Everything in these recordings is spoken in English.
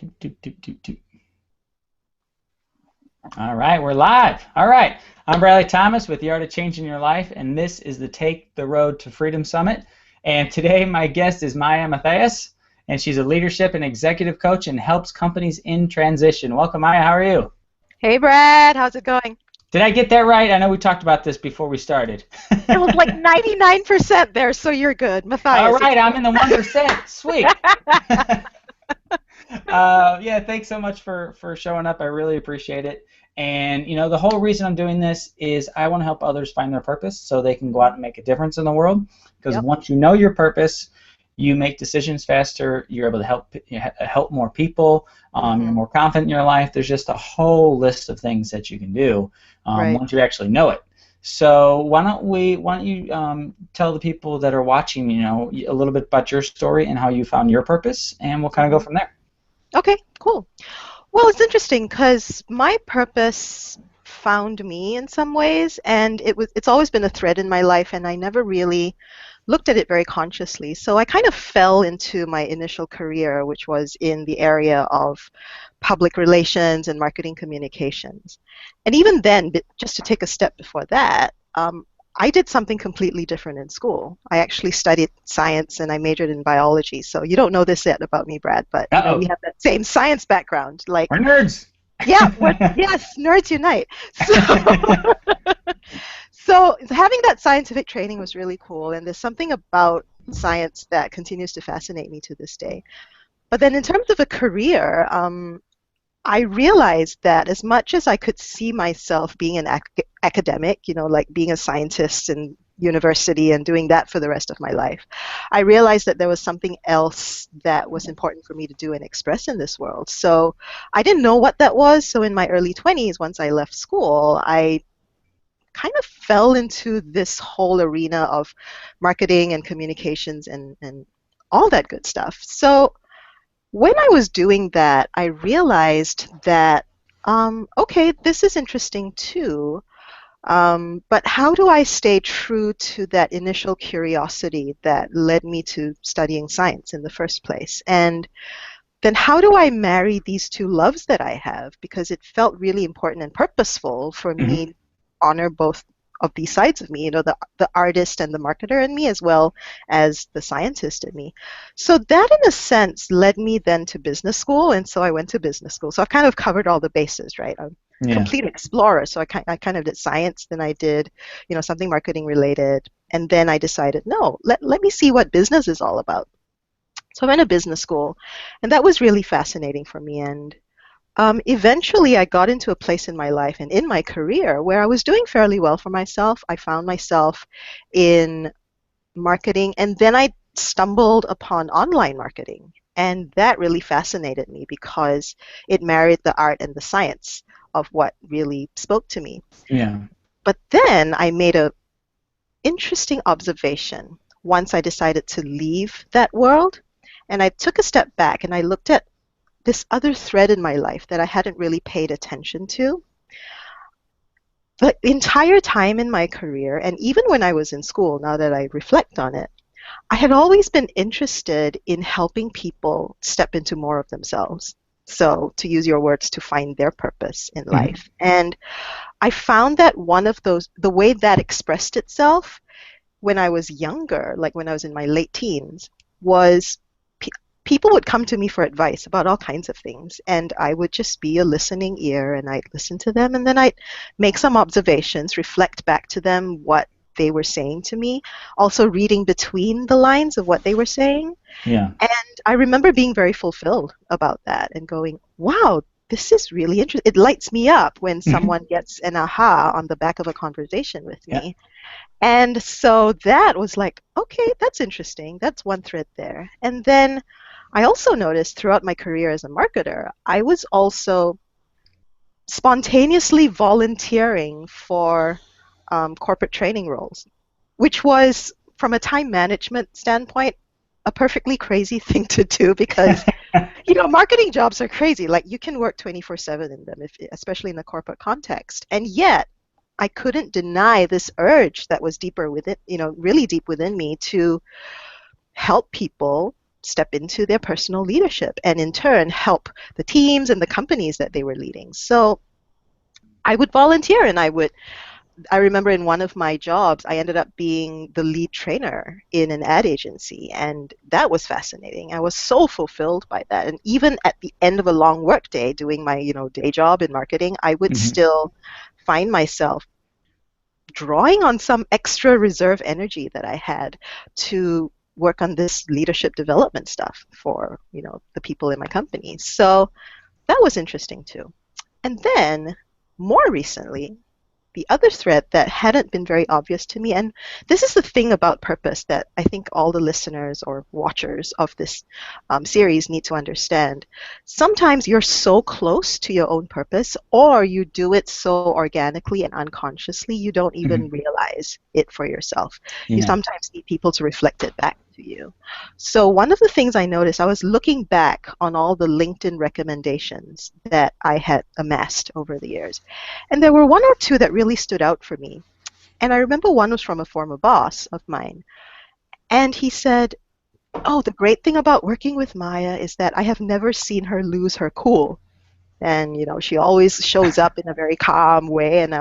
Doop, doop, doop, doop, doop. All right, we're live. All right, I'm Bradley Thomas with The Art of Changing Your Life, and this is the Take the Road to Freedom Summit. And today, my guest is Maya Mathias, and she's a leadership and executive coach and helps companies in transition. Welcome, Maya. How are you? Hey Brad, how's it going? Did I get that right? I know we talked about this before we started. It was like 99% there, so you're good. All Matthias, it's right, I'm in the 1%. Sweet. Yeah, thanks so much for showing up. I really appreciate it. And the whole reason I'm doing this is I want to help others find their purpose so they can go out and make a difference in the world. Because Yep. once you know your purpose, you make decisions faster. You're able to help more people. You're hmm more confident in your life. There's just a whole list of things that you can do Right. once you actually know it. So why don't you tell the people that are watching, a little bit about your story and how you found your purpose, and we'll kind of go hmm from there. Okay, cool. Well, it's interesting because my purpose found me in some ways, and it's always been a thread in my life, and I never really looked at it very consciously. So I kind of fell into my initial career, which was in the area of public relations and marketing communications. And even then, just to take a step before that, I did something completely different in school. I actually studied science and I majored in biology. So you don't know this yet about me, Brad, but we Uh-oh, have that same science background. we're Like, nerds. yeah, yes, nerds unite. So so having that scientific training was really cool, and there's something about science that continues to fascinate me to this day. But then in terms of a career, I realized that as much as I could see myself being an academic, like being a scientist in university and doing that for the rest of my life, I realized that there was something else that was important for me to do and express in this world. So I didn't know what that was. So in my early 20s, once I left school, I kind of fell into this whole arena of marketing and communications and all that good stuff. So when I was doing that, I realized that, okay, this is interesting too, but how do I stay true to that initial curiosity that led me to studying science in the first place? And then how do I marry these two loves that I have? Because it felt really important and purposeful for Mhm. me to honor both of these sides of me, the artist and the marketer in me, as well as the scientist in me. So that, in a sense, led me then to business school, and so I went to business school. So I've kind of covered all the bases, right? I'm a Yeah. complete explorer. So I kind of did science, then I did, something marketing related, and then I decided, no, let me see what business is all about. So I went to business school, and that was really fascinating for me. And eventually, I got into a place in my life and in my career where I was doing fairly well for myself. I found myself in marketing, and then I stumbled upon online marketing. And that really fascinated me because it married the art and the science of what really spoke to me. Yeah. But then I made a interesting observation once I decided to leave that world. And I took a step back and I looked at this other thread in my life that I hadn't really paid attention to. The entire time in my career, and even when I was in school, now that I reflect on it, I had always been interested in helping people step into more of themselves. So, to use your words, to find their purpose in Mhm. life. And I found that one of those, the way that expressed itself when I was younger, like when I was in my late teens, was pe- people would come to me for advice about all kinds of things, and I would just be a listening ear and I'd listen to them, and then I'd make some observations, reflect back to them what they were saying to me, also reading between the lines of what they were saying. Yeah. And I remember being very fulfilled about that and going, wow, this is really interesting. It lights me up when Mhm. someone gets an aha on the back of a conversation with Yeah. me. And so that was like, okay, that's interesting. That's one thread there. And then I also noticed throughout my career as a marketer, I was also spontaneously volunteering for corporate training roles, which was, from a time management standpoint, a perfectly crazy thing to do because, marketing jobs are crazy. Like you can work 24/7 in them, especially in the corporate context. And yet, I couldn't deny this urge that was deeper within, really deep within me to help people step into their personal leadership and in turn help the teams and the companies that they were leading. So I would volunteer and I remember in one of my jobs, I ended up being the lead trainer in an ad agency, and that was fascinating. I was so fulfilled by that. And even at the end of a long work day doing my, day job in marketing, I would Hmm. still find myself drawing on some extra reserve energy that I had to work on this leadership development stuff for, the people in my company. So that was interesting too. And then more recently, the other thread that hadn't been very obvious to me, and this is the thing about purpose that I think all the listeners or watchers of this series need to understand. Sometimes you're so close to your own purpose, or you do it so organically and unconsciously, you don't Hmm. even realize it for yourself. You Yeah. sometimes need people to reflect it back to you. So, one of the things I noticed, I was looking back on all the LinkedIn recommendations that I had amassed over the years. And there were one or two that really stood out for me. And I remember one was from a former boss of mine. And he said, "Oh, the great thing about working with Maya is that I have never seen her lose her cool. And, she always shows up in a very calm way." And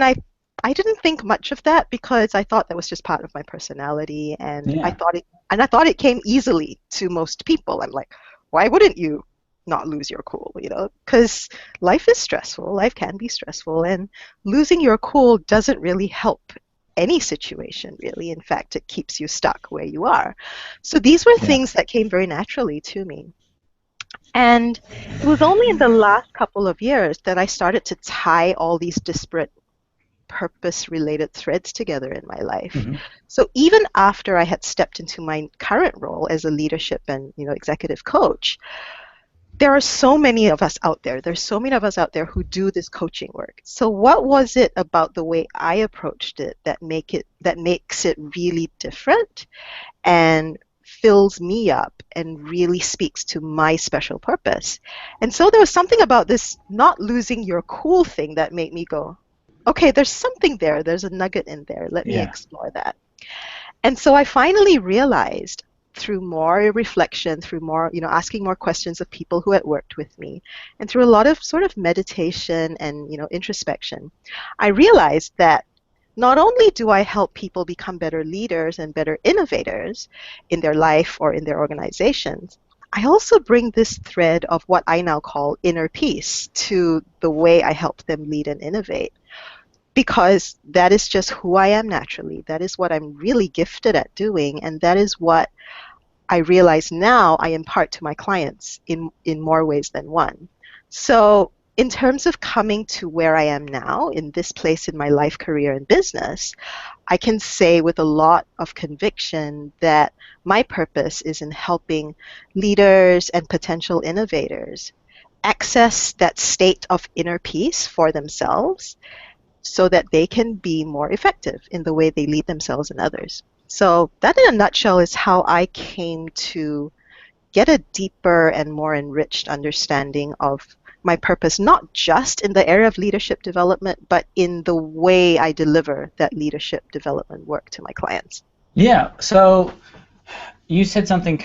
I didn't think much of that because I thought that was just part of my personality, and I Yeah. thought it came easily to most people. I'm like, why wouldn't you not lose your cool, Because life is stressful, life can be stressful, and losing your cool doesn't really help any situation, really. In fact, it keeps you stuck where you are. So these were Yeah. things that came very naturally to me. And it was only in the last couple of years that I started to tie all these disparate purpose related threads together in my life. Hmm. So even after I had stepped into my current role as a leadership and executive coach, there are so many of us out there. There's so many of us out there who do this coaching work. So what was it about the way I approached it that makes it really different and fills me up and really speaks to my special purpose? And so there was something about this not losing your cool thing that made me go, okay, there's something there. There's a nugget in there. Let me Yeah. explore that. And so I finally realized through more reflection, through more, asking more questions of people who had worked with me, and through a lot of sort of meditation and, introspection, I realized that not only do I help people become better leaders and better innovators in their life or in their organizations, I also bring this thread of what I now call inner peace to the way I help them lead and innovate, because that is just who I am naturally. That is what I'm really gifted at doing, and that is what I realize now I impart to my clients in more ways than one. So, in terms of coming to where I am now, in this place in my life, career, and business, I can say with a lot of conviction that my purpose is in helping leaders and potential innovators access that state of inner peace for themselves so that they can be more effective in the way they lead themselves and others. So, that in a nutshell is how I came to get a deeper and more enriched understanding of my purpose, not just in the area of leadership development, but in the way I deliver that leadership development work to my clients. Yeah. So you said something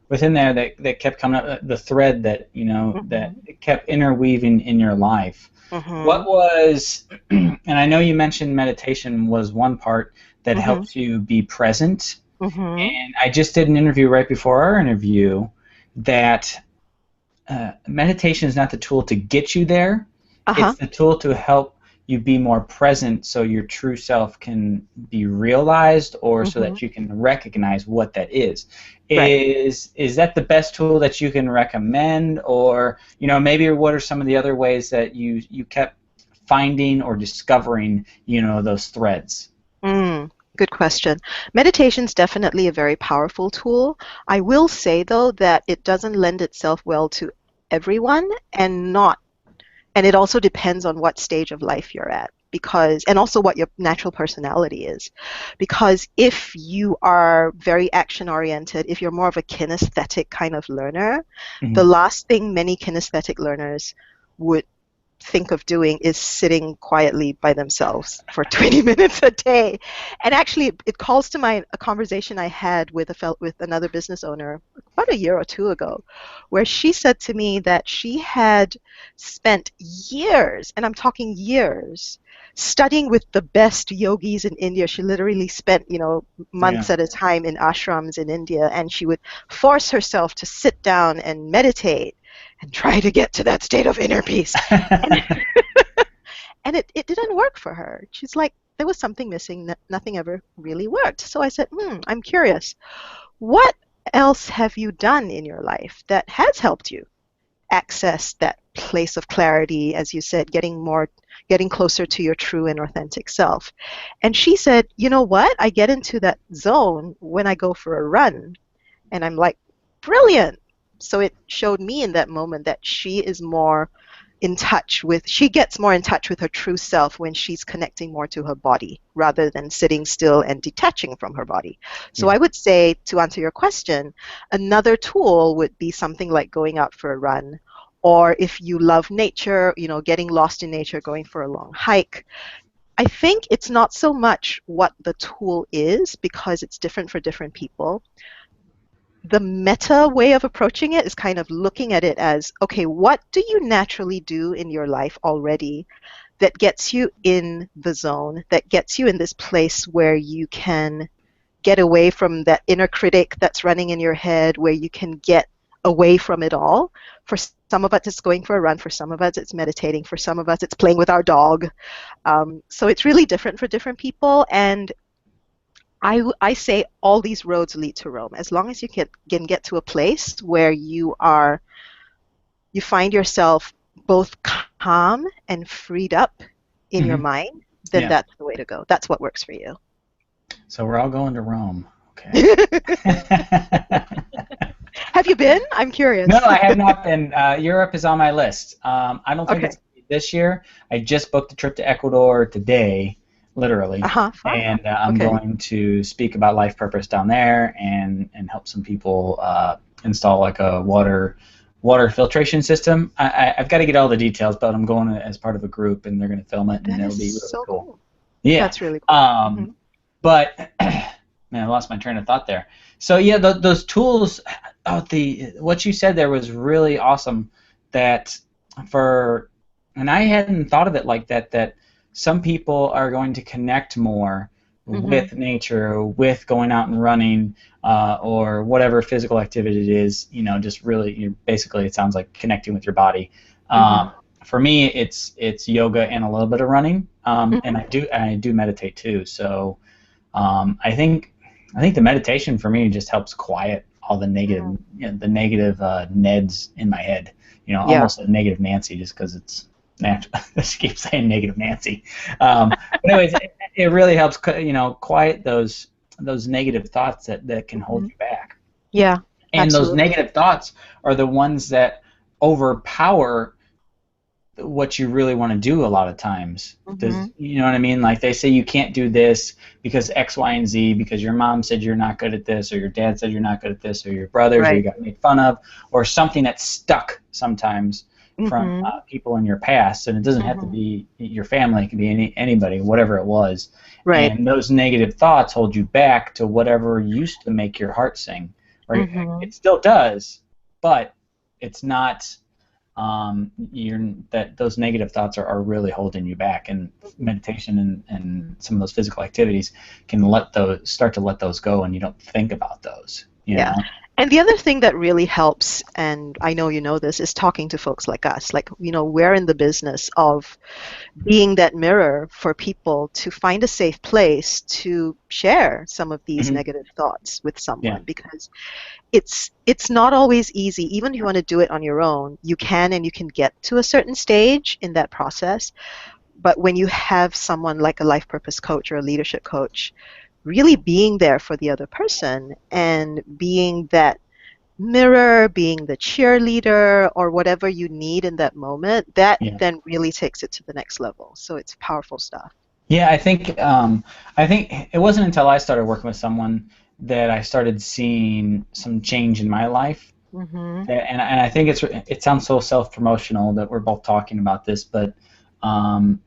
within there that kept coming up, the thread that that Mm-hmm. kept interweaving in your life. Mm-hmm. What was, and I know you mentioned meditation was one part that Mm-hmm. helps you be present. Mm-hmm. And I just did an interview right before our interview that meditation is not the tool to get you there. Uh-huh. It's the tool to help you be more present so your true self can be realized or so Mm-hmm. that you can recognize what that is. Right. Is that the best tool that you can recommend, or maybe what are some of the other ways that you kept finding or discovering those threads? Good question. Meditation is definitely a very powerful tool. I will say though that it doesn't lend itself well to everyone, and it also depends on what stage of life you're at, because and also what your natural personality is. Because if you are very action oriented, if you're more of a kinesthetic kind of learner, the Hmm. last thing many kinesthetic learners would think of doing is sitting quietly by themselves for 20 minutes a day. And actually, it calls to mind a conversation I had with with another business owner about a year or two ago, where she said to me that she had spent years, and I'm talking years, studying with the best yogis in India. She literally spent, Yeah. months at a time in ashrams in India, and she would force herself to sit down and meditate and try to get to that state of inner peace. And, and it didn't work for her. She's like, there was something missing. Nothing ever really worked. So I said, I'm curious. What else have you done in your life that has helped you access that place of clarity, as you said, getting closer to your true and authentic self? And she said, you know what? I get into that zone when I go for a run. And I'm like, brilliant. So it showed me in that moment that she gets more in touch with her true self when she's connecting more to her body rather than sitting still and detaching from her body. So Yeah. I would say, to answer your question, another tool would be something like going out for a run, or if you love nature, getting lost in nature, going for a long hike. I think it's not so much what the tool is, because it's different for different people. The meta way of approaching it is kind of looking at it as, okay, what do you naturally do in your life already that gets you in the zone, that gets you in this place where you can get away from that inner critic that's running in your head, where you can get away from it all. For some of us, it's going for a run. For some of us, it's meditating. For some of us, it's playing with our dog. So it's really different for different people. And I say all these roads lead to Rome. As long as you can get to a place where you find yourself both calm and freed up in your Hmm. mind, then Yeah. that's the way to go. That's what works for you. So we're all going to Rome. Okay. Have you been? I'm No, curious. I have not been. Europe is on my list. I don't think Okay. it's gonna be this year. I just booked a trip to Ecuador today, literally, Uh-huh. Fun. and I'm Okay. going to speak about life purpose down there and help some people install like a water filtration system. I've got to get all the details, but I'm going as part of a group, and they're going to film it, and That it'll is be really so cool. cool. Yeah. That's really cool. Um, but man, I lost my train of thought there. So yeah, those tools. Oh, the what you said there was really awesome. That for, and I hadn't thought of it like that. That some people are going to connect more Mm-hmm. with nature, with going out and running, or whatever physical activity it is. Just really, basically, it sounds like connecting with your body. Mm-hmm. For me, it's yoga and a little bit of running, and Mm-hmm. I do meditate too. So I think the meditation for me just helps quiet all the negative Mm-hmm. the negative Neds in my head. Yeah. Almost a negative Nancy, just because it's natural. I just keep saying negative Nancy. But anyways, it really helps quiet those negative thoughts that can hold Mm-hmm. you back. Yeah. And those Absolutely. negative thoughts are the ones that overpower what you really want to do a lot of times. Mm-hmm. Does you know what I mean? Like they say you can't do this because X, Y, and Z, because your mom said you're not good at this, or your dad said you're not good at this, or your brothers, or you Right. got made fun of, or something that's stuck sometimes from Mm-hmm. people in your past. And it doesn't have to Mm-hmm. be your family; it can be anybody, whatever it was. Right. And those negative thoughts hold you back to whatever used to make your heart sing. Right? Mm-hmm. It still does, but it's not that those negative thoughts are really holding you back, and meditation and some of those physical activities can start to let those go, and you don't think about those, Yeah. And the other thing that really helps, and I know you know this, is talking to folks like us. Like, we're in the business of being that mirror for people to find a safe place to share some of these Hmm. negative thoughts with Yeah. someone, because it's not always easy. Even if you want to do it on your own, you can, and you can get to a certain stage in that process. But when you have someone like a life purpose coach or a leadership coach, really being there for the other person and being that mirror, being the cheerleader, or whatever you need in that moment, that Yeah. then really takes it to the next level. So it's powerful stuff. Yeah, I think it wasn't until I started working with someone that I started seeing some change in my life. Mhm. And I think it sounds so self-promotional that we're both talking about this, but um,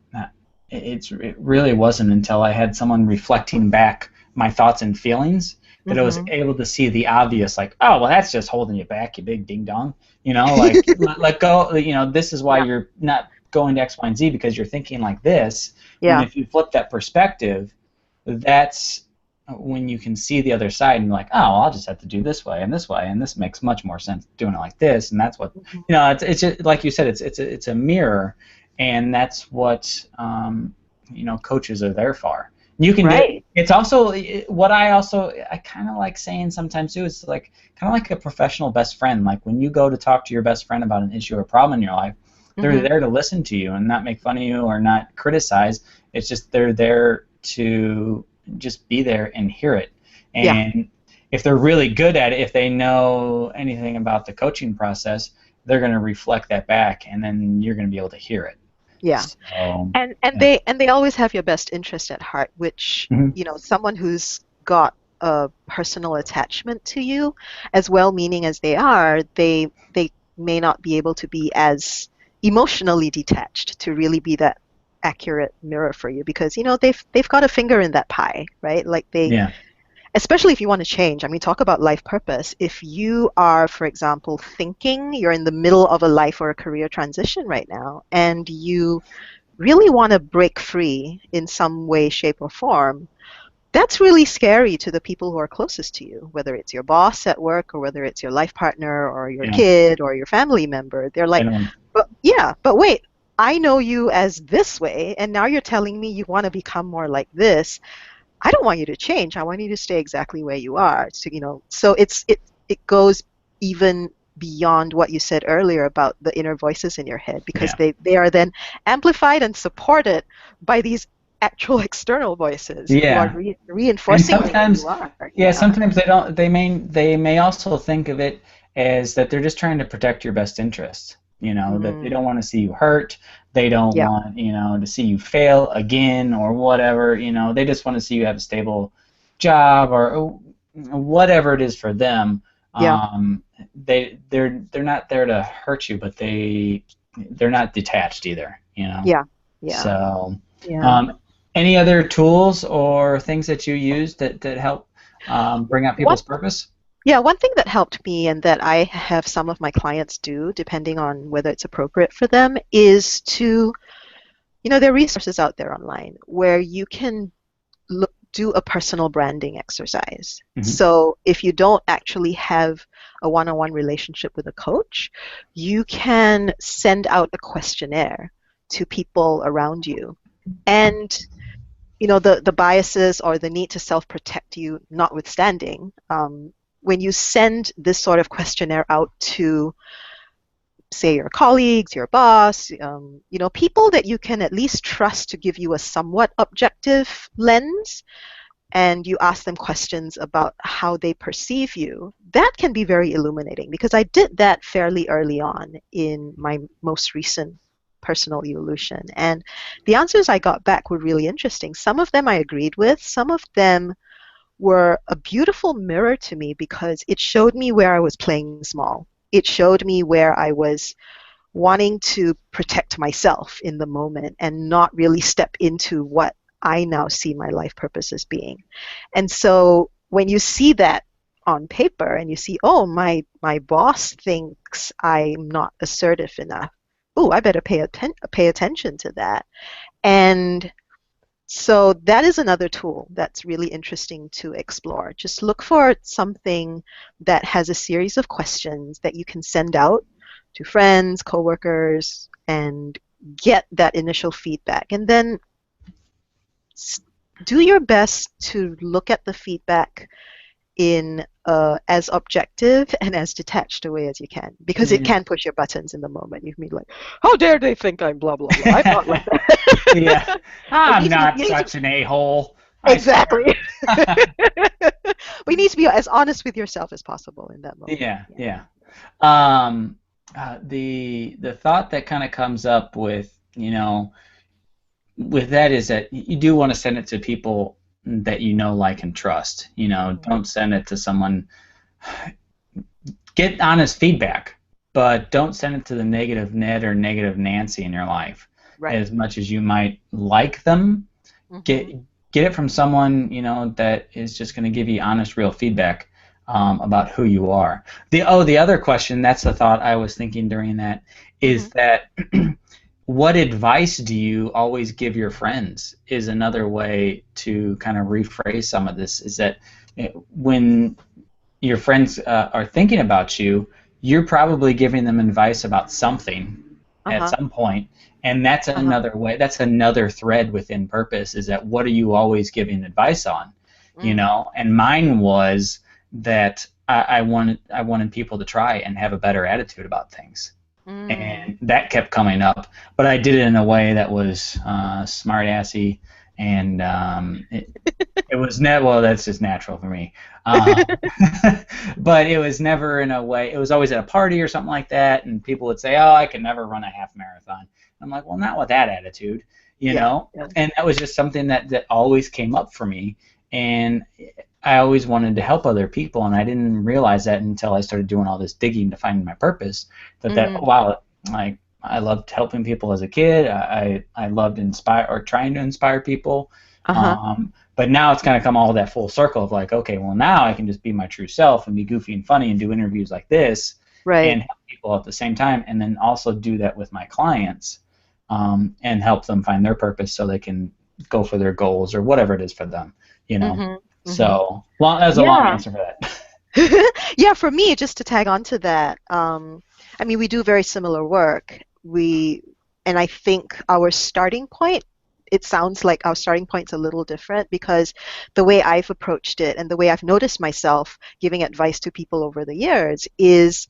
it really wasn't until I had someone reflecting back my thoughts and feelings that I was Mhm. able to see the obvious, like, oh, well, that's just holding you back, you big ding dong, like let go, this is why Yeah. you're not going to X, Y, and Z because you're thinking like this. When Yeah. if you flip that perspective, that's when you can see the other side and you're like, oh, well, I'll just have to do this way and this way, and this makes much more sense doing it like this, and that's what Mhm. it's just, like you said, it's a mirror, and that's what coaches are there for. You can do. Right. It's also what I kind of like saying sometimes too. It's like kind of like a professional best friend. Like when you go to talk to your best friend about an issue or problem in your life, they're Mhm. there to listen to you and not make fun of you or not criticize. It's just they're there to just be there and hear it. Yeah. And if they're really good at it, if they know anything about the coaching process, they're going to reflect that back, and then you're going to be able to hear it. Yeah. So, And yeah. they always have your best interest at heart, which, Mhm. someone who's got a personal attachment to you, as well-meaning as they are, they may not be able to be as emotionally detached to really be that accurate mirror for you because they've got a finger in that pie, right? Like they Yeah. especially if you want to change. I mean, talk about life purpose. If you are, for example, thinking you're in the middle of a life or a career transition right now, and you really want to break free in some way, shape, or form, that's really scary to the people who are closest to you, whether it's your boss at work or whether it's your life partner or your Yeah. kid or your family member. They're They like, don't. but yeah, but wait, I know you as this way, and now you're telling me you want to become more like this. I don't want you to change. I want you to stay exactly where you are. So, so it goes even beyond what you said earlier about the inner voices in your head because Yeah. they are then amplified and supported by these actual external voices who are Yeah. And reinforcing who you sometimes, are. yeah, Yeah. sometimes they don't. They may also think of it as that they're just trying to protect your best interests. That they Mm, don't want to see you hurt. They don't yeah. want to see you fail again or whatever. They just want to see you have a stable job or whatever it is for them. Yeah. They're not there to hurt you, but they're not detached either. Yeah. Yeah. So, Yeah. um, any other tools or things that you use that help bring out One people's purpose? Yeah, one thing that helped me and that I have some of my clients do, depending on whether it's appropriate for them, is to there are resources out there online where you can do a personal branding exercise. Hmm. So if you don't actually have a one-on-one relationship with a coach, you can send out a questionnaire to people around you. And the biases or the need to self-protect you notwithstanding, when you send this sort of questionnaire out to say your colleagues, your boss, people that you can at least trust to give you a somewhat objective lens, and you ask them questions about how they perceive you, that can be very illuminating because I did that fairly early on in my most recent personal evolution. And the answers I got back were really interesting. Some of them I agreed with, some of them were a beautiful mirror to me because it showed me where I was playing small. It showed me where I was wanting to protect myself in the moment and not really step into what I now see my life purpose as being. And so when you see that on paper and you see, oh, my boss thinks I'm not assertive enough. Oh, I better pay attention to that. And so that is another tool that's really interesting to explore. Just look for something that has a series of questions that you can send out to friends, coworkers, and get that initial feedback. And then do your best to look at the feedback in as objective and as detached a way as you can, because it Yeah. can push your buttons in the moment. You can be like, "How dare they think I'm blah blah blah? I'm not like that." Yeah. But I'm not you need to such an a-hole. I exactly. swear. But you need to be as honest with yourself as possible in that moment. Yeah, Yeah. yeah. Um, the thought that kind of comes up with that is that you do want to send it to people that like, and trust. Mhm. Don't send it to someone. get honest feedback, but don't send it to the negative Ned or negative Nancy in your life. Right. As much as you might like them, get Mhm. get it from someone that is just going to give you honest, real feedback about who you are. The other question, that's the thought I was thinking during that, is Mhm. that what advice do you always give your friends? Is another way to kind of rephrase some of this. Is that when your friends are thinking about you, you're probably giving them advice about something at Uh-huh. some point, and that's Uh-huh. another way. That's another thread within purpose. Is that what are you always giving advice on? Mm. And mine was that I wanted people to try and have a better attitude about things, Mm. and that kept coming up. But I did it in a way that was smart assy, and it was well, that's just natural for me. Uh, but it was never in a way. It was always at a party or something like that, and people would say, "Oh, I can never run a half marathon." I'm like, "Well, not with that attitude, you Yeah. know." Yeah. And that was just something that always came up for me, and I always wanted to help other people, and I didn't realize that until I started doing all this digging to find my purpose. That Mm. wow, like I loved helping people as a kid. I loved inspire or trying to inspire people. Uh-huh. But now it's kind of come all that full circle of like, okay, well now I can just be my true self and be goofy and funny and do interviews like this Right. and help people at the same time, and then also do that with my clients and help them find their purpose so they can go for their goals or whatever it is for them, you know. Mhm. Mhm. So, well, that was a long Yeah. answer for that. Yeah, for me, just to tag on to that, I mean, we do very similar work. And I think our starting point, it sounds like our starting point's a little different because the way I've approached it and the way I've noticed myself giving advice to people over the years is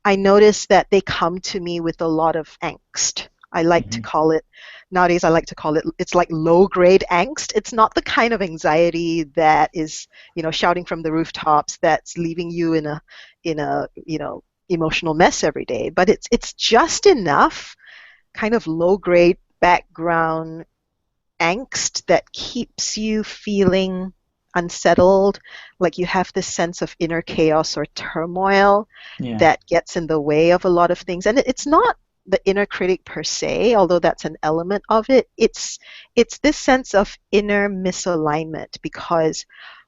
I notice that they come to me with a lot of angst. I like to Hmm. call it, nowadays, I like to call it, it's like low grade angst. It's not the kind of anxiety that is, shouting from the rooftops that's leaving you in a emotional mess every day. But it's just enough kind of low grade background angst that keeps you feeling unsettled, like you have this sense of inner chaos or turmoil Yeah. that gets in the way of a lot of things. And it's not the inner critic per se, although that's an element of it. It's this sense of inner misalignment because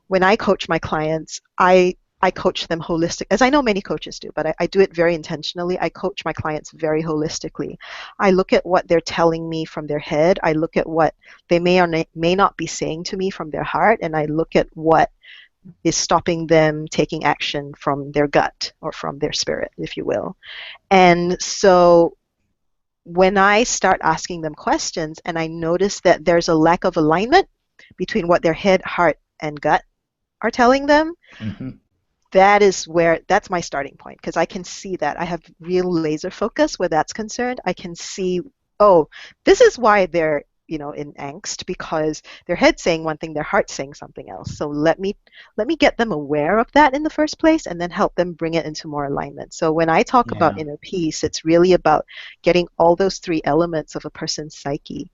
when I coach my clients, I coach them holistic, as I know many coaches do, but I do it very intentionally. I coach my clients very holistically. I look at what they're telling me from their head. I look at what they may or may not be saying to me from their heart, and I look at what is stopping them taking action from their gut or from their spirit, if you will. And so when I start asking them questions and I notice that there's a lack of alignment between what their head, heart, and gut are telling them, Hmm. that's my starting point because I can see that. I have real laser focus where that's concerned. I can see, oh, this is why they're, in angst because their head's saying one thing, their heart's saying something else. So let me get them aware of that in the first place and then help them bring it into more alignment. So when I talk about Yeah. inner peace, it's really about getting all those three elements of a person's psyche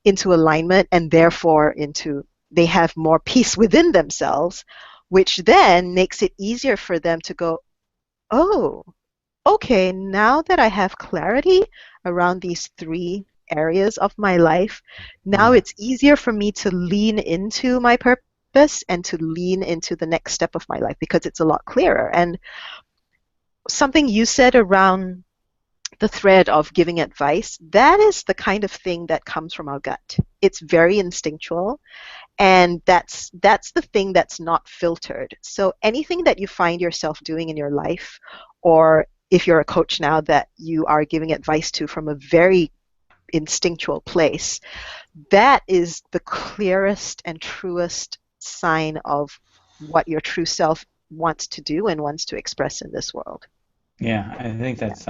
into alignment and therefore into they have more peace within themselves, which then makes it easier for them to go, oh, okay, now that I have clarity around these three areas of my life, now Yeah. it's easier for me to lean into my purpose and to lean into the next step of my life because it's a lot clearer. And something you said around the thread of giving advice, that is the kind of thing that comes from our gut. It's very instinctual. And that's the thing that's not filtered. So anything that you find yourself doing in your life, or if you're a coach now that you are giving advice to from a very instinctual place, that is the clearest and truest sign of what your true self wants to do and wants to express in this world. Yeah. I think Yeah. that's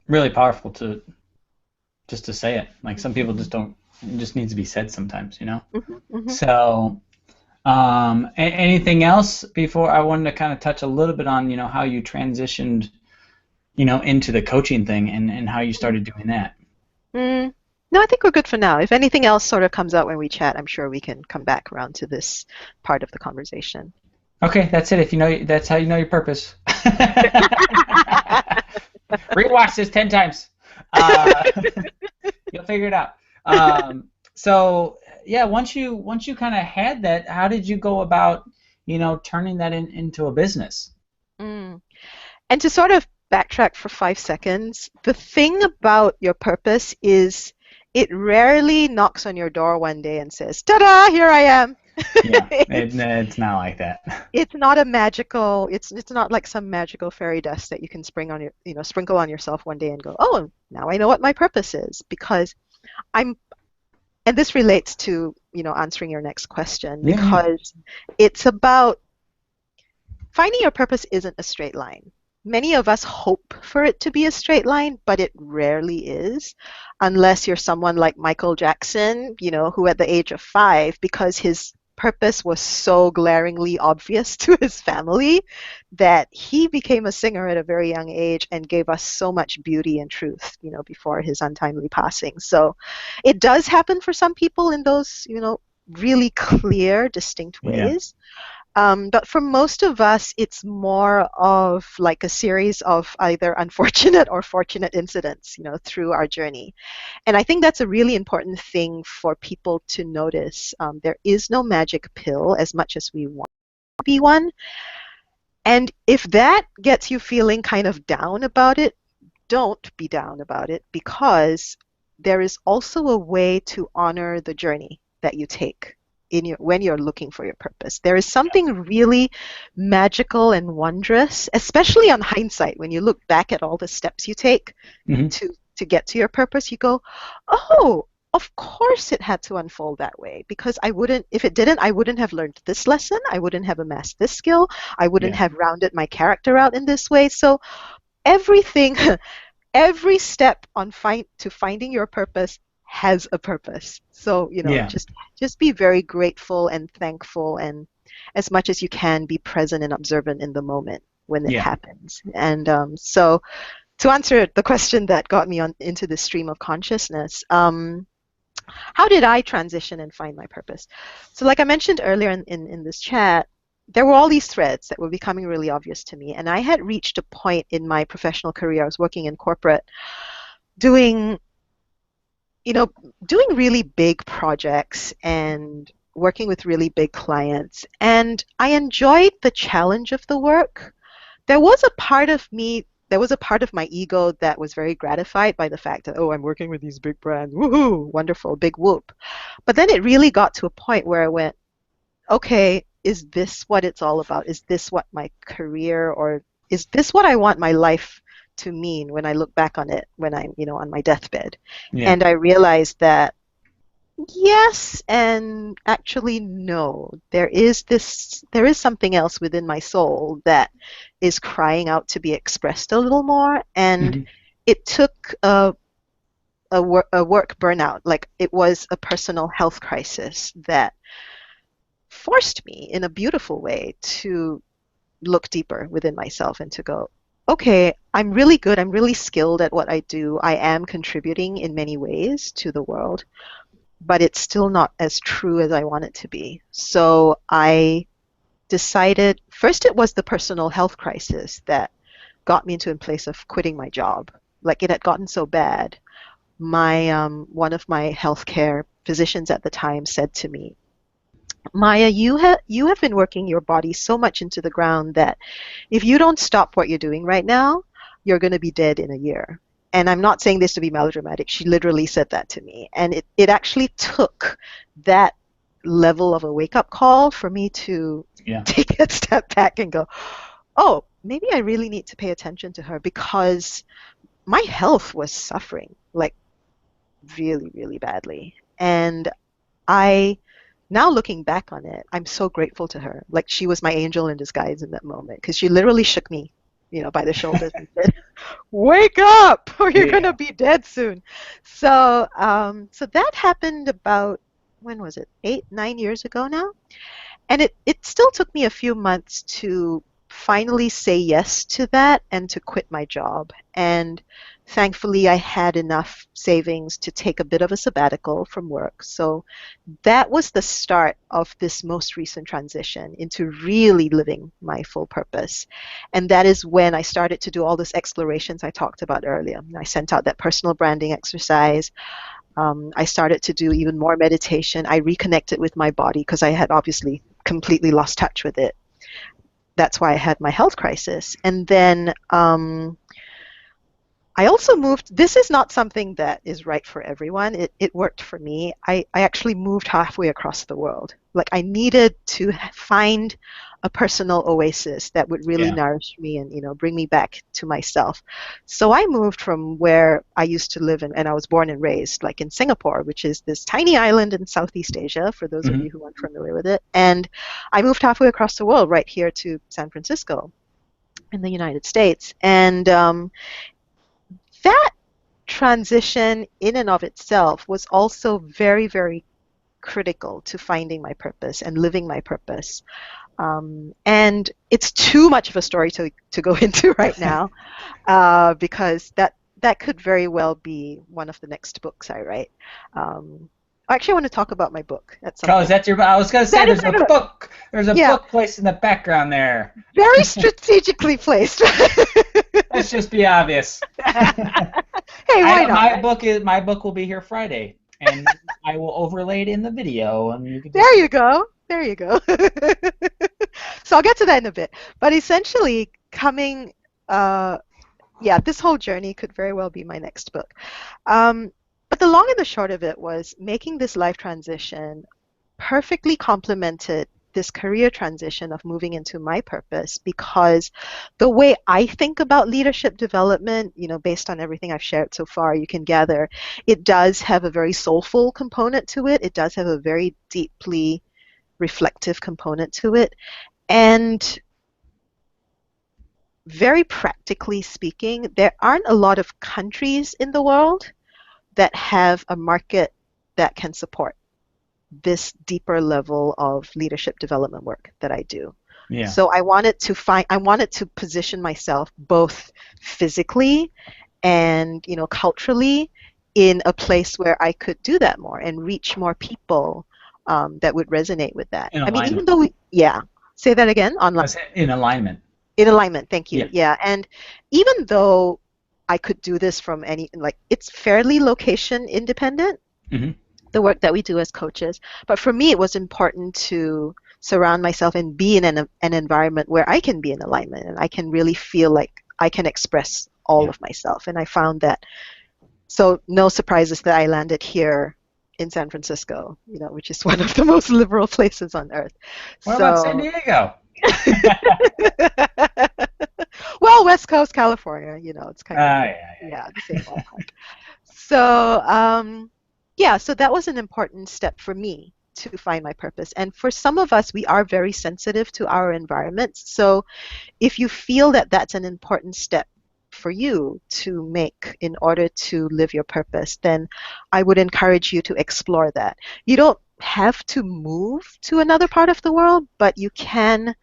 really powerful to just to say it. Like some people just Mhm. don't. It just needs to be said sometimes, you know. Mhm. Mhm. So, anything else before I wanted to kind of touch a little bit on, how you transitioned, into the coaching thing and how you started doing that. Mm. No, I think we're good for now. If anything else sort of comes out when we chat, I'm sure we can come back around to this part of the conversation. Okay, that's it. If you know, that's how you know your purpose. Rewatch this 10 times. Uh, you'll figure it out. So yeah, once you kind of had that, how did you go about, turning that into a business? Mm. And to sort of backtrack for 5 seconds, the thing about your purpose is it rarely knocks on your door one day and says, "Ta-da, here I am." Yeah, It's it's not like that. it's not a magical, it's not like some magical fairy dust that you can sprinkle on yourself one day and go, "Oh, now I know what my purpose is." Because I'm and this relates to, answering your next question, Yeah, yeah. because it's about finding your purpose isn't a straight line. Many of us hope for it to be a straight line, but it rarely is, unless you're someone like Michael Jackson, who at the age of 5, because his purpose was so glaringly obvious to his family, that he became a singer at a very young age and gave us so much beauty and truth, before his untimely passing. So it does happen for some people in those, really clear, distinct Yeah. ways. But for most of us, it's more of like a series of either unfortunate or fortunate incidents, through our journey. And I think that's a really important thing for people to notice. There is no magic pill as much as we want to be one. And if that gets you feeling kind of down about it, don't be down about it, because there is also a way to honor the journey that you take when you're looking for your purpose. There is something really magical and wondrous, especially on hindsight, when you look back at all the steps you take Hmm. to get to your purpose. You go, "Oh, of course it had to unfold that way, because if it didn't, I wouldn't have learned this lesson, I wouldn't have amassed this skill, I wouldn't Yeah. have rounded my character out in this way." So everything, every step to finding your purpose has a purpose. So, Yeah. just be very grateful and thankful, and as much as you can, be present and observant in the moment when it Yeah. happens. And so to answer the question that got me on into the stream of consciousness, how did I transition and find my purpose? So, like I mentioned earlier in this chat, there were all these threads that were becoming really obvious to me. And I had reached a point in my professional career. I was working in corporate, doing, you know, doing really big projects and working with really big clients. And I enjoyed the challenge of the work. There was a part of my ego that was very gratified by the fact that, oh, I'm working with these big brands. Woohoo, wonderful, big whoop. But then it really got to a point where I went, okay, is this what it's all about? Is this what my career, or is this what I want my life to mean when I look back on it when I'm, on my deathbed? Yeah. And I realized that yes, and actually no. There is something else within my soul that is crying out to be expressed a little more. And Hmm. it took a work burnout, like it was a personal health crisis that forced me in a beautiful way to look deeper within myself and to go, okay, I'm really good. I'm really skilled at what I do. I am contributing in many ways to the world, but it's still not as true as I want it to be. So I decided first it was the personal health crisis that got me into a place of quitting my job. Like it had gotten so bad. My one of my healthcare physicians at the time said to me, "Maya, you have been working your body so much into the ground that if you don't stop what you're doing right now, you're going to be dead in a year." And I'm not saying this to be melodramatic. She literally said that to me. And it actually took that level of a wake up call for me to Yeah. take a step back and go, oh, maybe I really need to pay attention to her, because my health was suffering like really, really badly. And I now looking back on it, I'm so grateful to her. Like she was my angel in disguise in that moment, because she literally shook me, by the shoulders and said, "Wake up, or you're gonna Yeah. be dead soon." So that happened about, when was it? 8, 9 years ago now, and it still took me a few months to finally say yes to that and to quit my job. And thankfully, I had enough savings to take a bit of a sabbatical from work. So that was the start of this most recent transition into really living my full purpose. And that is when I started to do all those explorations I talked about earlier. I sent out that personal branding exercise. I started to do even more meditation. I reconnected with my body because I had obviously completely lost touch with it. That's why I had my health crisis. And then I also moved. This is not something that is right for everyone. It worked for me. I actually moved halfway across the world. Like I needed to find a personal oasis that would really Yeah. nourish me and bring me back to myself. So I moved from where I used to live in, and I was born and raised, like in Singapore, which is this tiny island in Southeast Asia, for those of Hmm. you who aren't familiar with it. And I moved halfway across the world, right here to San Francisco in the United States. And that transition in and of itself was also very, very critical to finding my purpose and living my purpose. And it's too much of a story to go into right now because that could very well be one of the next books I write. Actually, I want to talk about my book at some Oh, is point. that your? I was gonna say That is there's my a book. book. There's a Yeah, book placed in the background there. very strategically placed. Let's just be obvious. Hey, why not, My right? book is my book will be here Friday, and I will overlay it in the video, and you can just There see. you go. There you go. So I'll get to that in a bit. But essentially, uh, yeah, this whole journey could very well be my next book. Um, but the long and the short of it was making this life transition perfectly complemented this career transition of moving into my purpose because the way I think about leadership development, based on everything I've shared so far, you can gather it does have a very soulful component to it. It does have a very deeply reflective component to it. And very practically speaking, there aren't a lot of countries in the world that have a market that can support this deeper level of leadership development work that I do. Yeah. So I wanted to position myself both physically and, culturally in a place where I could do that more and reach more people that would resonate with that. In I mean, alignment. even though yeah, say that again, online. I said in alignment. In alignment, thank you. Yeah. Yeah, and even though I could do this from any, like, it's fairly location independent, Hmm. the work that we do as coaches. But for me, it was important to surround myself and be in an environment where I can be in alignment and I can really feel like I can express all Yeah. of myself. And I found that, so no surprises that I landed here in San Francisco, which is one of the most liberal places on earth. What about San So, Diego? well, West Coast, California, it's kind of, Ah, yeah, yeah, the same ballpark. So, yeah, so that was an important step for me to find my purpose. And for some of us, we are very sensitive to our environments. So if you feel that that's an important step for you to make in order to live your purpose, then I would encourage you to explore that. You don't have to move to another part of the world, but you can,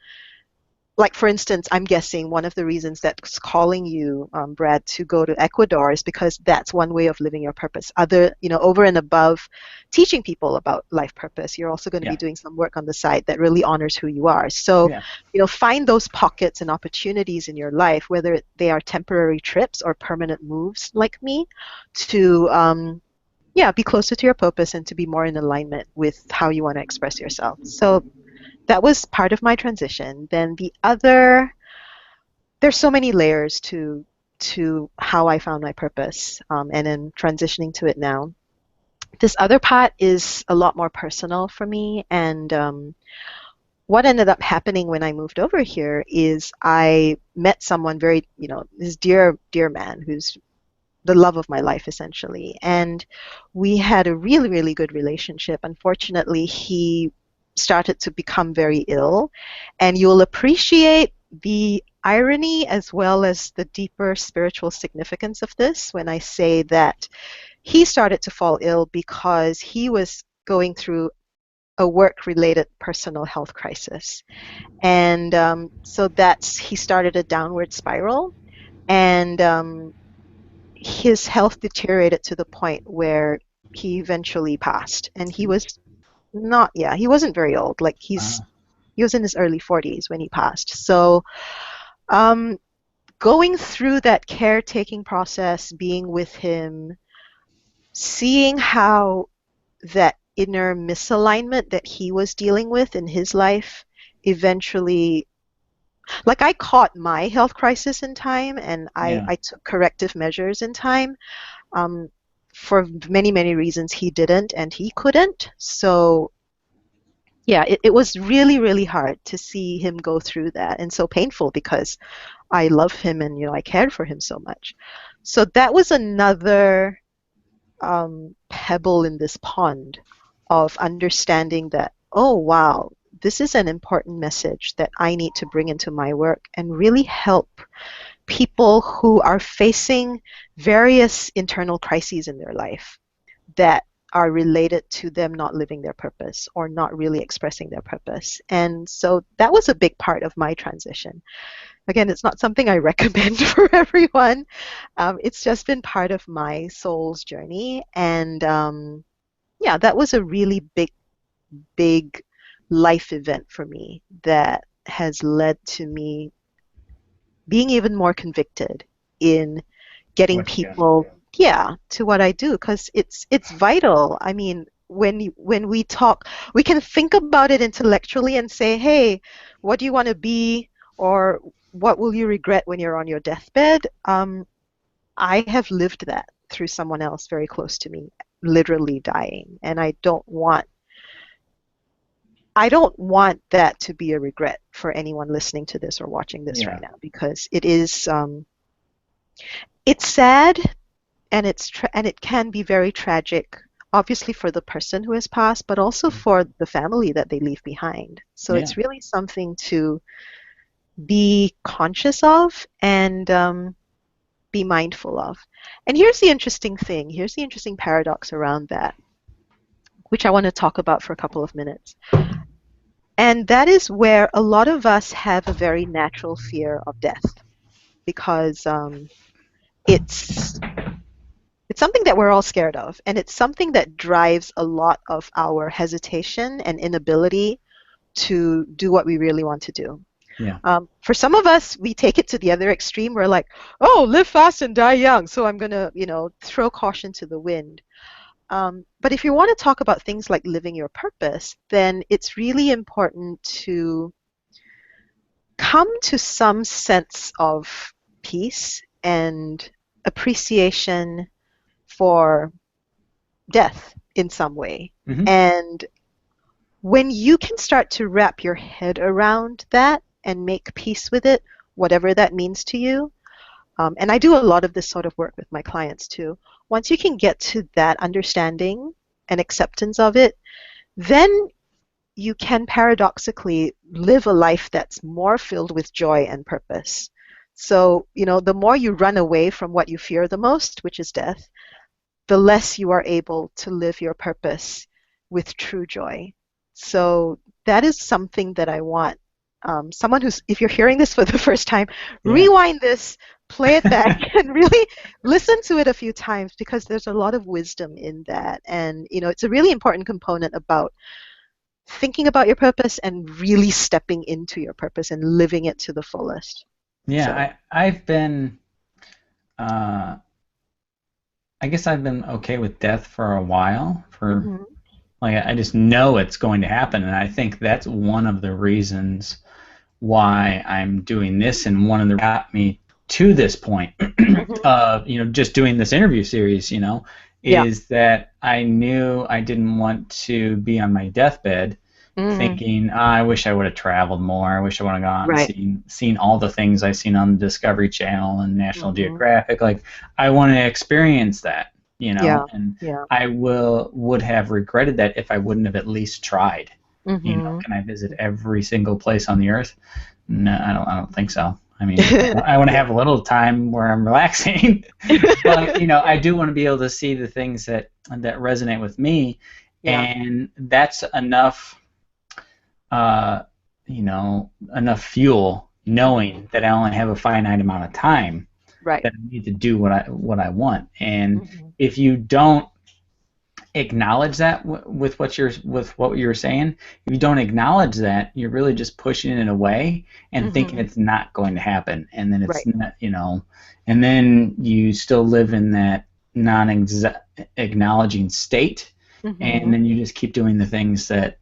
like, for instance, I'm guessing one of the reasons that's calling you, Brad, to go to Ecuador is because that's one way of living your purpose. Over and above teaching people about life purpose, you're also going to be yeah. doing some work on the side that really honors who you are. So, Yeah. find those pockets and opportunities in your life, whether they are temporary trips or permanent moves like me, to, yeah, be closer to your purpose and to be more in alignment with how you want to express yourself. So that was part of my transition. Then there's so many layers to how I found my purpose, and in transitioning to it now. This other part is a lot more personal for me, and what ended up happening when I moved over here is I met someone very, this dear, dear man who's the love of my life essentially, and we had a really, really good relationship. Unfortunately, he started to become very ill, and you'll appreciate the irony as well as the deeper spiritual significance of this when I say that he started to fall ill because he was going through a work-related personal health crisis. And so he started a downward spiral, and his health deteriorated to the point where he eventually passed. And he was not, yeah, he wasn't very old. Like Uh, he was in his early 40s when he passed. So um, going through that caretaking process, being with him, seeing how that inner misalignment that he was dealing with in his life eventually, like I caught my health crisis in time, and yeah, I took corrective measures in time. Um, for many, many reasons, he didn't and he couldn't. So yeah, it was really, really hard to see him go through that, and so painful because I love him and I cared for him so much. So that was another pebble in this pond of understanding that, oh wow, this is an important message that I need to bring into my work and really help people who are facing various internal crises in their life that are related to them not living their purpose or not really expressing their purpose. And so that was a big part of my transition. Again, it's not something I recommend for everyone. It's just been part of my soul's journey. And yeah, that was a really big, big life event for me that has led to me being even more convicted in getting what you do. people, yeah, to what I do, because it's vital. I mean, when we talk, we can think about it intellectually and say, hey, what do you want to be, or what will you regret when you're on your deathbed? I have lived that through someone else very close to me, literally dying, and I don't want that to be a regret for anyone listening to this or watching this right Yeah, now, because it's sad, and and it can be very tragic, obviously for the person who has passed, but also for the family that they leave behind. So yeah, it's really something to be conscious of and be mindful of. And here's the interesting thing. Here's the interesting paradox around that, which I want to talk about for a couple of minutes. And that is where a lot of us have a very natural fear of death, because it's it's something that we're all scared of, and it's something that drives a lot of our hesitation and inability to do what we really want to do. yeah, For some of us, we take it to the other extreme. We're like, oh, live fast and die young, so I'm going to, throw caution to the wind. But if you want to talk about things like living your purpose, then it's really important to come to some sense of peace and appreciation for death in some way. hmm, And when you can start to wrap your head around that and make peace with it, whatever that means to you, and I do a lot of this sort of work with my clients too. Once you can get to that understanding and acceptance of it, then you can paradoxically live a life that's more filled with joy and purpose. So, the more you run away from what you fear the most, which is death, the less you are able to live your purpose with true joy. So that is something that I want someone who's, if you're hearing this for the first time, yeah, rewind this, play it back, and really listen to it a few times, because there's a lot of wisdom in that. And, it's a really important component about thinking about your purpose and really stepping into your purpose and living it to the fullest. yeah. So, I've been, uh, I guess I've been okay with death for a while. For mhm, like, I just know it's going to happen, and I think that's one of the reasons why I'm doing this, and one of the got me to this point mhm, of just doing this interview series. yeah, Is that I knew I didn't want to be on my deathbed mm, thinking, I wish I would have traveled more. I wish I would have gone and right, seen all the things I've seen on the Discovery Channel and National mhm, Geographic. Like, I want to experience that, yeah, and yeah, I would have regretted that if I wouldn't have at least tried. mhm. Can I visit every single place on the earth? No, I don't think so. I mean, I want to Yeah. have a little time where I'm relaxing, but I do want to be able to see the things that resonate with me. Yeah. and that's enough, uh, enough fuel, knowing that I only have a finite amount of time Right. that I need to do what I want. And Hmm. if you don't acknowledge that with what you were saying, if you don't acknowledge that, you're really just pushing it away and thinking Hmm. it's not going to happen, and then it's Right. not, and then you still live in that non acknowledging state, and Hmm. then you just keep doing the things that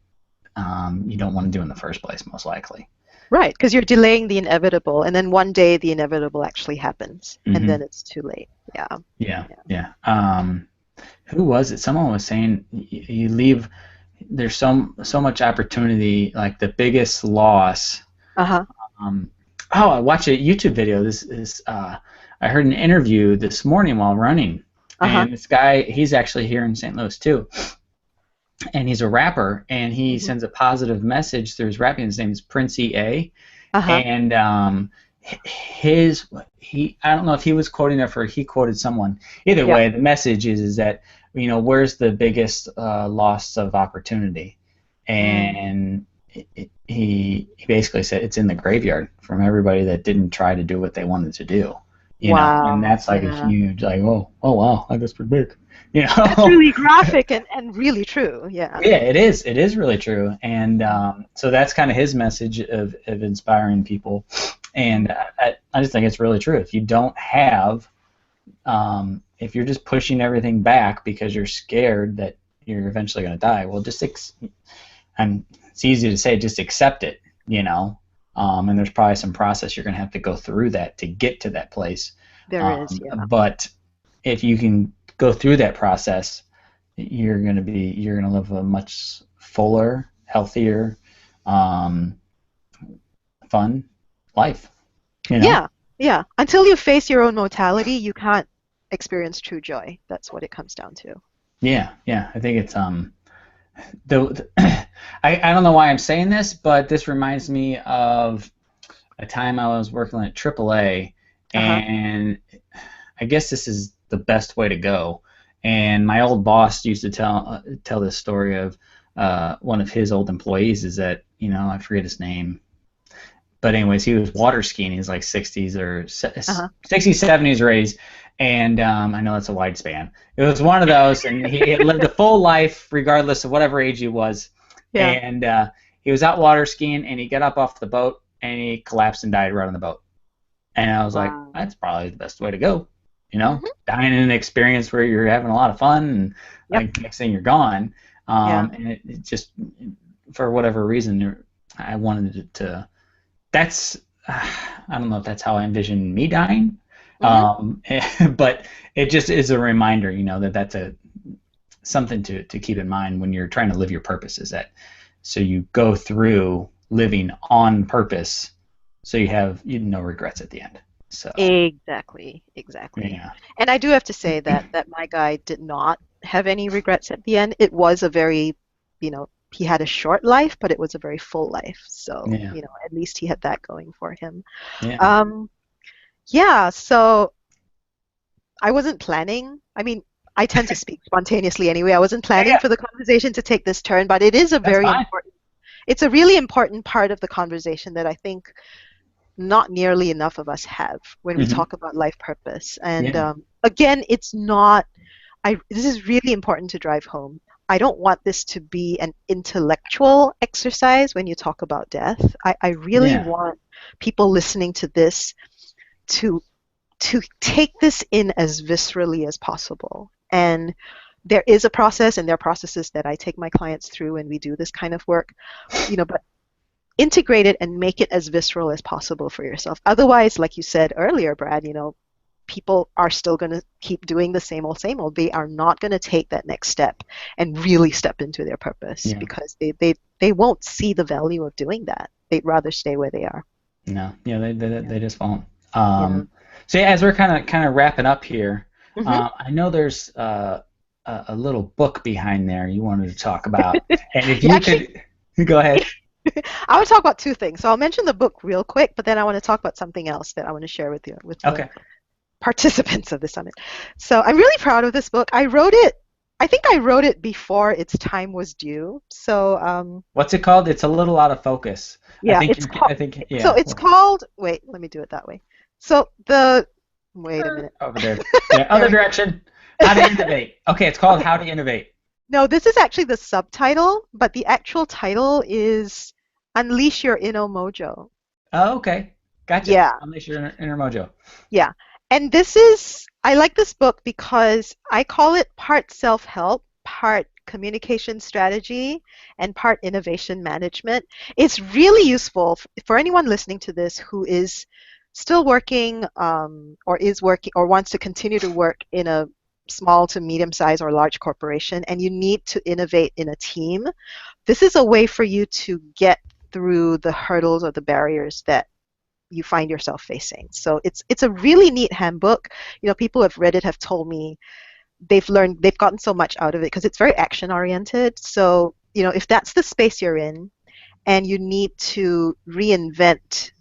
you don't want to do in the first place, most likely. Right, because you're delaying the inevitable, and then one day the inevitable actually happens, and Hmm. then it's too late. Yeah. Yeah, Yeah. yeah. Who was it? Someone was saying you leave. There's so much opportunity. Like the biggest loss. Uh-huh. Um, oh, I watched a YouTube video. This is I heard an interview this morning while running, Uh-huh. and this guy, he's actually here in St. Louis too, and he's a rapper, and he Hmm. sends a positive message through his rapping. His name is Prince EA, Uh-huh. and his he I don't know if he was quoting it or he quoted someone. Either Yeah. way, the message is that where's the biggest loss of opportunity, Mm. and he basically said it's in the graveyard from everybody that didn't try to do what they wanted to do. And Wow. that's like a Yeah. huge, like, oh wow, that's pretty big. you That's know really graphic and really true. Yeah. Yeah, it is. It is really true, and Mm. so that's kind of his message of inspiring people, and Mm. I just think it's really true. If you don't have, if you're just pushing everything back because you're scared that you're eventually going to die, well, and it's easy to say, just accept it, and there's probably some process you're going to have to go through that to get to that place, There is, yeah. but if you can go through that process, you're gonna live a much fuller, healthier, um, fun life. You know? Yeah. Yeah. Until you face your own mortality, you can't experience true joy. That's what it comes down to. Yeah, yeah. I think it's the I don't know why I'm saying this, but this reminds me of a time I was working at AAA, Uh-huh. and I guess this is the best way to go. And my old boss used to tell this story of one of his old employees is that I forget his name, but anyways, he was water skiing. He's like 60s or Uh-huh. 60s, 70s raised, and I know that's a wide span. It was one of those, and he had lived a full life regardless of whatever age he was. Yeah. And he was out water skiing, and he got up off the boat, and he collapsed and died right on the boat. And I was like, Wow. that's probably the best way to go. Hmm. Dying in an experience where you're having a lot of fun, and Yep. like next thing you're gone. Yeah. And it just, for whatever reason, I wanted it to. That's I don't know if that's how I envision me dying, Hmm. but it just is a reminder, that that's a something to keep in mind when you're trying to live your purpose. Is that so you go through living on purpose, so you have no regrets at the end. So Exactly. Exactly. yeah, And I do have to say that my guy did not have any regrets at the end. It was a very, he had a short life, but it was a very full life. So, yeah, at least he had that going for him. yeah, Um, yeah, so I wasn't planning. I mean, I tend to speak spontaneously anyway. I wasn't yeah, planning yeah. for the conversation to take this turn, but it is a That's very fine. important, it's a really important part of the conversation that I think not nearly enough of us have when we Hmm. talk about life purpose. And Yeah, again, it's not, this is really important to drive home. I don't want this to be an intellectual exercise when you talk about death. I really yeah, want people listening to this to take this in as viscerally as possible. And there is a process, and there are processes that I take my clients through when we do this kind of work, but integrate it and make it as visceral as possible for yourself. Otherwise, like you said earlier, Brad, people are still going to keep doing the same old, same old. They are not going to take that next step and really step into their purpose yeah. because they won't see the value of doing that. They'd rather stay where they are. No, yeah, Yeah. they just won't. Yeah. So yeah, as we're kind of wrapping up here, Hmm. I know there's a little book behind there you wanted to talk about, and if Yeah, you actually, could go ahead. I want to talk about two things. So I'll mention the book real quick, but then I want to talk about something else that I want to share with you, with the Okay. participants of the summit. So I'm really proud of this book. I wrote it I think I wrote it before its time was due. So What's it called? It's a little out of focus. I yeah, think it's you're. called. I think So yeah. it's called. Wait, let me do it that way. So the. Wait a minute. Over there. Yeah, There other we go. direction. How to innovate. Okay, it's called Okay. How to Innovate. No, this is actually the subtitle, but the actual title is Unleash Your Inner Mojo. Oh, okay. Gotcha. Yeah, Unleash your inner mojo. yeah. And this is, I like this book because I call it part self-help, part communication strategy, and part innovation management. It's really useful for anyone listening to this who is still working or is working or wants to continue to work in a small to medium-sized or large corporation, and you need to innovate in a team. This is a way for you to get through the hurdles or the barriers that you find yourself facing. So it's a really neat handbook. You know, people who have read it have told me they've gotten so much out of it because it's very action oriented. So, you know, if that's the space you're in and you need to reinvent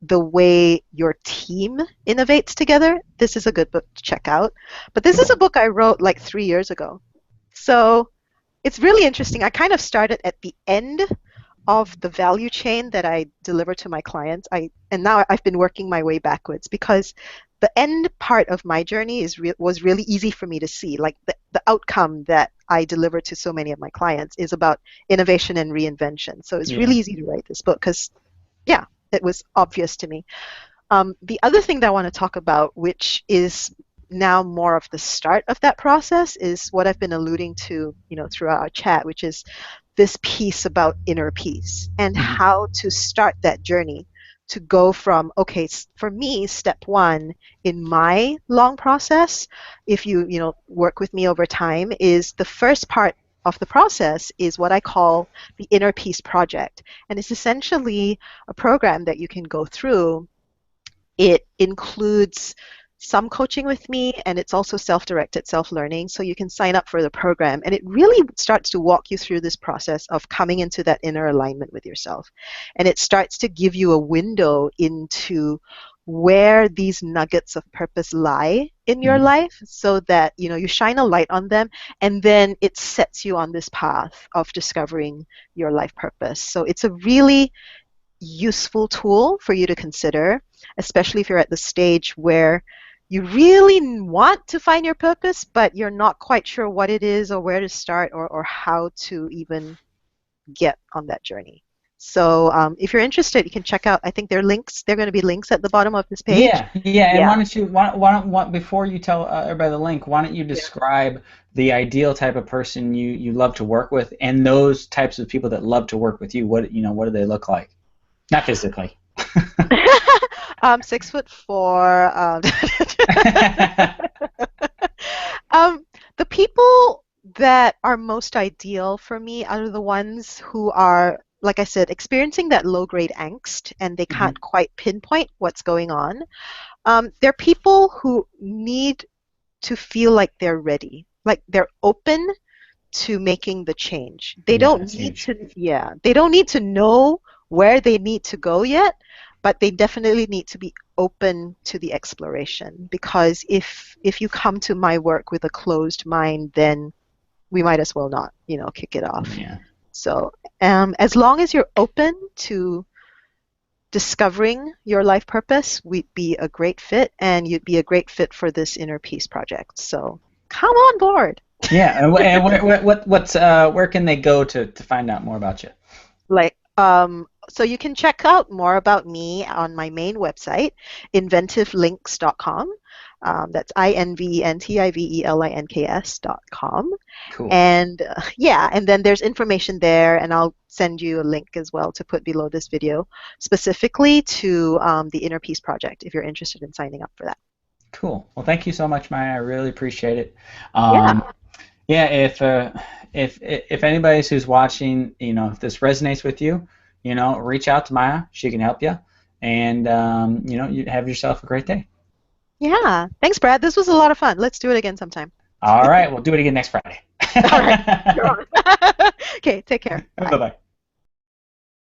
the way your team innovates together, this is a good book to check out. But this is a Cool. book I wrote like 3 years ago. So it's really interesting. I kind of started at the end of the value chain that I deliver to my clients. And now I've been working my way backwards because the end part of my journey was really easy for me to see. Like the outcome that I deliver to so many of my clients is about innovation and reinvention. So it's really Yeah. easy to write this book because, yeah, it was obvious to me. The other thing that I want to talk about, which is now more of the start of that process, is what I've been alluding to, you know, throughout our chat, which is this piece about inner peace and Hmm. how to start that journey to go from, okay, for me, step one in my long process, if you know, work with me over time, is the first part of the process is what I call the Inner Peace Project. And it's essentially a program that you can go through. It includes some coaching with me, and it's also self-directed self-learning. So you can sign up for the program, and it really starts to walk you through this process of coming into that inner alignment with yourself. And it starts to give you a window into where these nuggets of purpose lie in your Hmm. life so that you know you shine a light on them, and then it sets you on this path of discovering your life purpose. So it's a really useful tool for you to consider, especially if you're at the stage where you really want to find your purpose, but you're not quite sure what it is or where to start or how to even get on that journey. So if you're interested, you can check out, I think there are links, there are going to be links at the bottom of this page. Yeah, yeah. And Yeah. before you tell everybody the link, why don't you Yeah. describe the ideal type of person you love to work with, and those types of people that love to work with you? What do they look like? Not physically. 6'4". Um, the people that are most ideal for me are the ones who are, like I said, experiencing that low-grade angst and they Hmm. can't quite pinpoint what's going on. They're people who need to feel like they're ready, like they're open to making the change. They Yeah, don't that's need huge. to, yeah, they don't need to know where they need to go yet, but they definitely need to be open to the exploration because if you come to my work with a closed mind, then we might as well not, you know, kick it off. Yeah. So, as long as you're open to discovering your life purpose, we'd be a great fit, and you'd be a great fit for this inner peace project. So, come on board. Yeah, and where can they go to find out more about you? Like, so you can check out more about me on my main website, inventivelinks.com. That's inventivelinks.com. Cool. And yeah, and then there's information there, and I'll send you a link as well to put below this video, specifically to the Inner Peace Project if you're interested in signing up for that. Cool. Well, thank you so much, Maya. I really appreciate it. Yeah, Yeah, if anybody who's watching, if this resonates with you, reach out to Maya. She can help you, and you have yourself a great day. yeah. Thanks, Brad. This was a lot of fun. Let's do it again sometime. All right, we'll do it again next Friday. All right. You're on. Okay, take care. Bye Bye. bye.